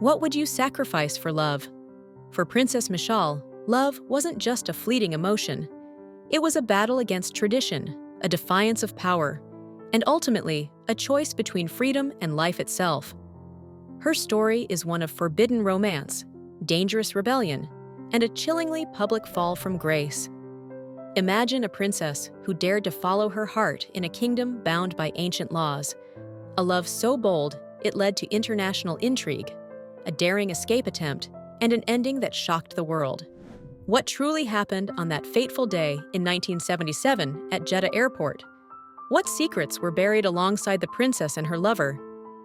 What would you sacrifice for love? For Princess Mishaal, love wasn't just a fleeting emotion. It was a battle against tradition, a defiance of power, and ultimately, a choice between freedom and life itself. Her story is one of forbidden romance, dangerous rebellion, and a chillingly public fall from grace. Imagine a princess who dared to follow her heart in a kingdom bound by ancient laws, a love so bold it led to international intrigue, a daring escape attempt, and an ending that shocked the world. What truly happened on that fateful day in 1977 at Jeddah Airport? What secrets were buried alongside the princess and her lover?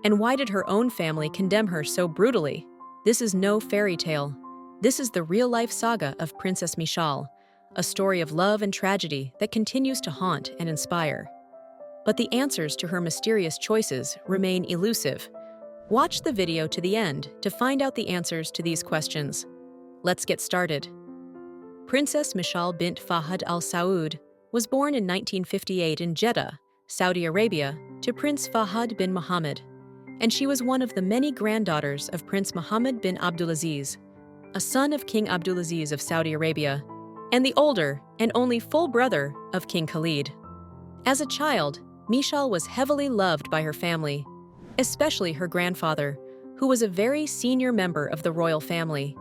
And why did her own family condemn her so brutally? This is no fairy tale. This is the real-life saga of Princess Mishaal, a story of love and tragedy that continues to haunt and inspire. But the answers to her mysterious choices remain elusive. Watch the video to the end to find out the answers to these questions. Let's get started. Princess Mishaal bint Fahd Al Saud was born in 1958 in Jeddah, Saudi Arabia, to Prince Fahd bin Mohammed, and she was one of the many granddaughters of Prince Mohammed bin Abdulaziz, a son of King Abdulaziz of Saudi Arabia, and the older and only full brother of King Khaled. As a child, Mishaal was heavily loved by her family, especially her grandfather, who was a very senior member of the royal family.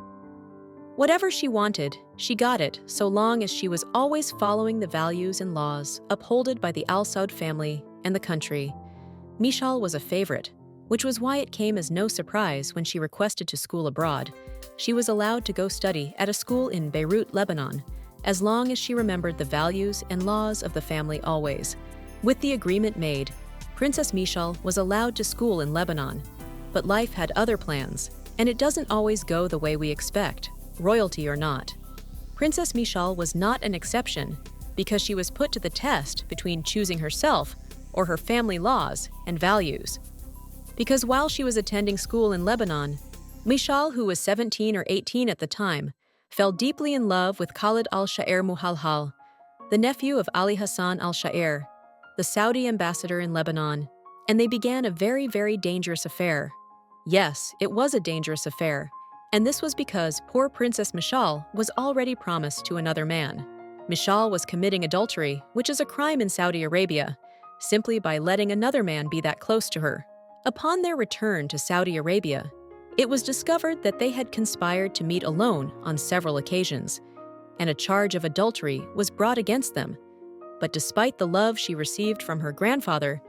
Whatever she wanted, she got it so long as she was always following the values and laws upholded by the Al Saud family and the country. Mishaal was a favorite, which was why it came as no surprise when she requested to school abroad. She was allowed to go study at a school in Beirut, Lebanon, as long as she remembered the values and laws of the family always. With the agreement made, Princess Mishaal was allowed to school in Lebanon, but life had other plans, and it doesn't always go the way we expect, royalty or not. Princess Mishaal was not an exception because she was put to the test between choosing herself or her family laws and values. Because while she was attending school in Lebanon, Mishaal, who was 17 or 18 at the time, fell deeply in love with Khaled al-Sha'ir Muhalhal, the nephew of Ali Hassan al-Sha'ir, the Saudi ambassador in Lebanon, and they began a very, very dangerous affair. Yes, it was a dangerous affair, and this was because poor Princess Mishaal was already promised to another man. Mishaal was committing adultery, which is a crime in Saudi Arabia, simply by letting another man be that close to her. Upon their return to Saudi Arabia, it was discovered that they had conspired to meet alone on several occasions, and a charge of adultery was brought against them. But despite the love she received from her grandfather,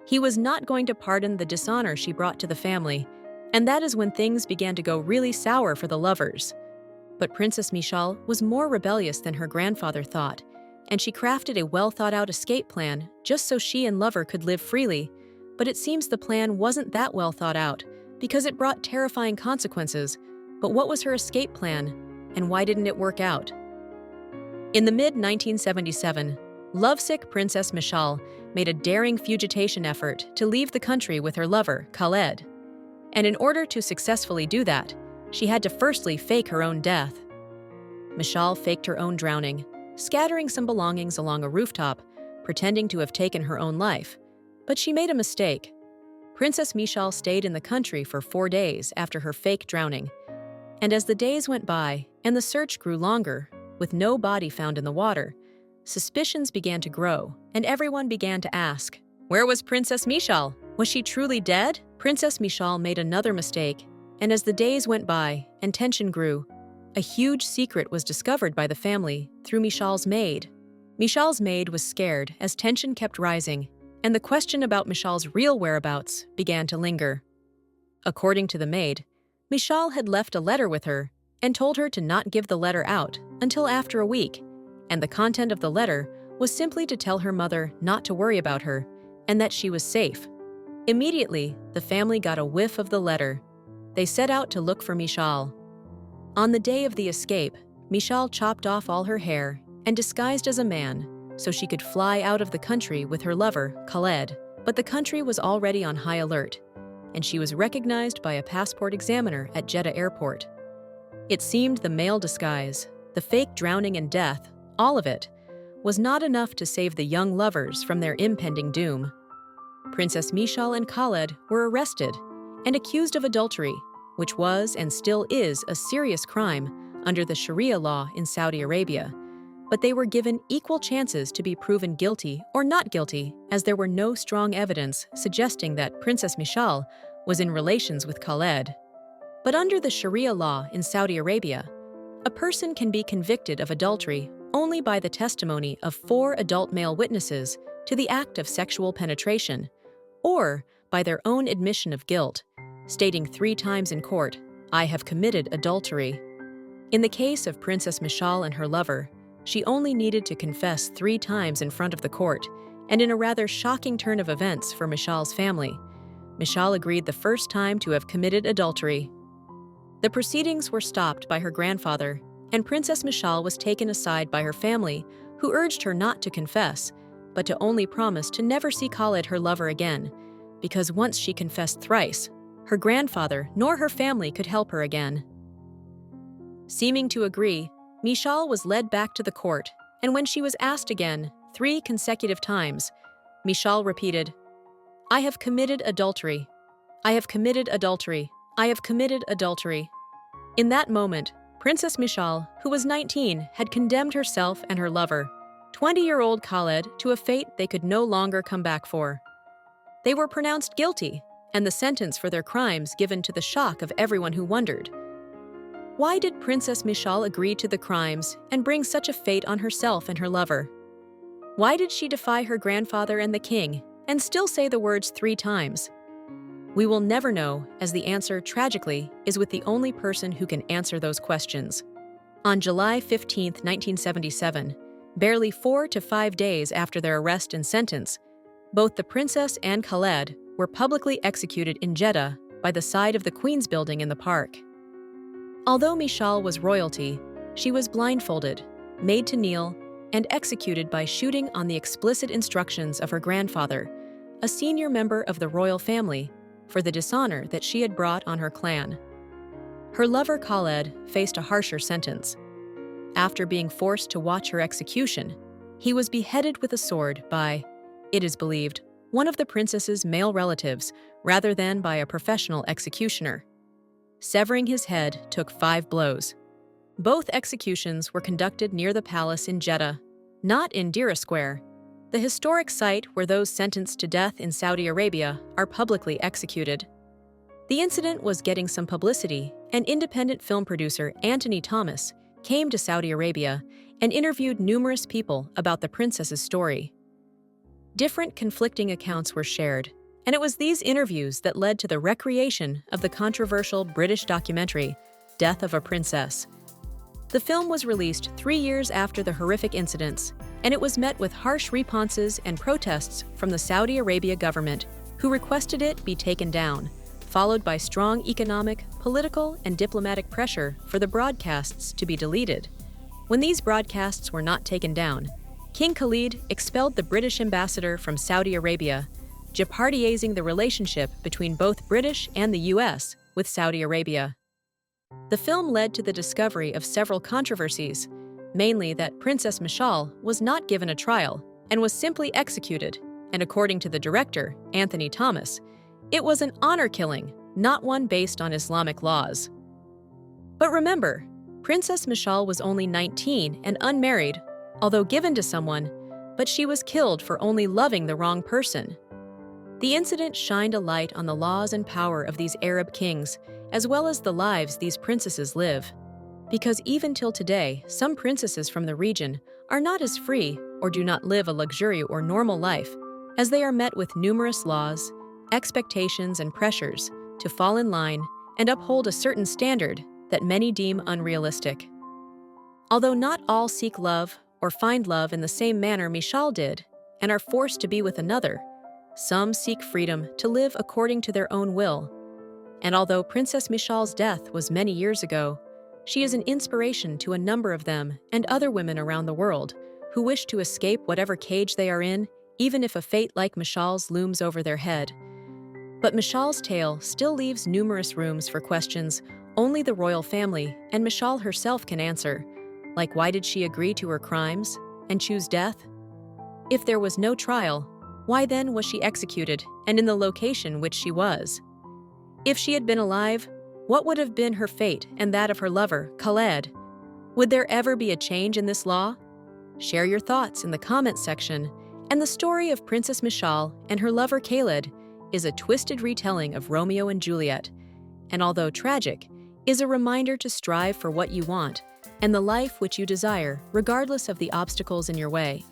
he was not going to pardon the dishonor she brought to the family, and that is when things began to go really sour for the lovers. But Princess Mishaal was more rebellious than her grandfather thought, and she crafted a well-thought-out escape plan just so she and lover could live freely. But it seems the plan wasn't that well thought out, because it brought terrifying consequences. But what was her escape plan, and why didn't it work out? In the mid-1977, lovesick Princess Mishaal made a daring fugitation effort to leave the country with her lover, Khaled. And in order to successfully do that, she had to firstly fake her own death. Mishaal faked her own drowning, scattering some belongings along a rooftop, pretending to have taken her own life. But she made a mistake. Princess Mishaal stayed in the country for 4 days after her fake drowning. And as the days went by and the search grew longer, with no body found in the water, suspicions began to grow, and everyone began to ask, where was Princess Mishaal? Was she truly dead? Princess Mishaal made another mistake, and as the days went by and tension grew, a huge secret was discovered by the family through Mishaal's maid. Mishaal's maid was scared as tension kept rising, and the question about Mishaal's real whereabouts began to linger. According to the maid, Mishaal had left a letter with her and told her to not give the letter out until after a week, and the content of the letter was simply to tell her mother not to worry about her and that she was safe. Immediately, the family got a whiff of the letter. They set out to look for Mishaal. On the day of the escape, Mishaal chopped off all her hair and disguised as a man so she could fly out of the country with her lover, Khaled. But the country was already on high alert, and she was recognized by a passport examiner at Jeddah Airport. It seemed the male disguise, the fake drowning and death, all of it, was not enough to save the young lovers from their impending doom. Princess Mishaal and Khaled were arrested and accused of adultery, which was and still is a serious crime under the Sharia law in Saudi Arabia, but they were given equal chances to be proven guilty or not guilty, as there were no strong evidence suggesting that Princess Mishaal was in relations with Khaled. But under the Sharia law in Saudi Arabia, a person can be convicted of adultery only by the testimony of 4 adult male witnesses to the act of sexual penetration, or by their own admission of guilt, stating 3 times in court, "I have committed adultery." In the case of Princess Mishaal and her lover, she only needed to confess 3 times in front of the court, and in a rather shocking turn of events for Mishaal's family, Mishaal agreed the first time to have committed adultery. The proceedings were stopped by her grandfather, and Princess Mishaal was taken aside by her family, who urged her not to confess, but to only promise to never see Khaled, her lover, again, because once she confessed thrice, her grandfather nor her family could help her again. Seeming to agree, Mishaal was led back to the court, and when she was asked again, 3 consecutive times, Mishaal repeated, "I have committed adultery. I have committed adultery. I have committed adultery." In that moment, Princess Mishaal, who was 19, had condemned herself and her lover, 20-year-old Khaled, to a fate they could no longer come back for. They were pronounced guilty, and the sentence for their crimes given to the shock of everyone who wondered, why did Princess Mishaal agree to the crimes and bring such a fate on herself and her lover? Why did she defy her grandfather and the king and still say the words 3 times? We will never know, as the answer, tragically, is with the only person who can answer those questions. On July 15, 1977, barely 4 to 5 days after their arrest and sentence, both the princess and Khaled were publicly executed in Jeddah by the side of the Queen's building in the park. Although Mishaal was royalty, she was blindfolded, made to kneel, and executed by shooting on the explicit instructions of her grandfather, a senior member of the royal family, for the dishonor that she had brought on her clan. Her lover Khaled faced a harsher sentence. After being forced to watch her execution, he was beheaded with a sword by, it is believed, one of the princess's male relatives rather than by a professional executioner. Severing his head took 5 blows. Both executions were conducted near the palace in Jeddah, not in Dira Square, the historic site where those sentenced to death in Saudi Arabia are publicly executed. The incident was getting some publicity, and independent film producer Anthony Thomas came to Saudi Arabia and interviewed numerous people about the princess's story. Different conflicting accounts were shared, and it was these interviews that led to the recreation of the controversial British documentary, Death of a Princess. The film was released 3 years after the horrific incidents, and it was met with harsh responses and protests from the Saudi Arabia government, who requested it be taken down, followed by strong economic, political, and diplomatic pressure for the broadcasts to be deleted. When these broadcasts were not taken down, King Khaled expelled the British ambassador from Saudi Arabia, jeopardizing the relationship between both British and the US with Saudi Arabia. The film led to the discovery of several controversies, mainly that Princess Mishaal was not given a trial and was simply executed, and according to the director, Anthony Thomas, it was an honor killing, not one based on Islamic laws. But remember, Princess Mishaal was only 19 and unmarried, although given to someone, but she was killed for only loving the wrong person. The incident shined a light on the laws and power of these Arab kings, as well as the lives these princesses live. Because even till today, some princesses from the region are not as free or do not live a luxury or normal life, as they are met with numerous laws, expectations, and pressures to fall in line and uphold a certain standard that many deem unrealistic. Although not all seek love or find love in the same manner Mishaal did and are forced to be with another, some seek freedom to live according to their own will. And although Princess Mishaal's death was many years ago, she is an inspiration to a number of them and other women around the world who wish to escape whatever cage they are in, even if a fate like Mishaal's looms over their head. But Mishaal's tale still leaves numerous rooms for questions only the royal family and Mishaal herself can answer, like why did she agree to her crimes and choose death? If there was no trial, why then was she executed and in the location which she was? If she had been alive, What would have been her fate and that of her lover, Khaled? Would there ever be a change in this law? Share your thoughts in the comments section. And the story of Princess Mishaal and her lover Khaled is a twisted retelling of Romeo and Juliet, and although tragic, is a reminder to strive for what you want and the life which you desire, regardless of the obstacles in your way.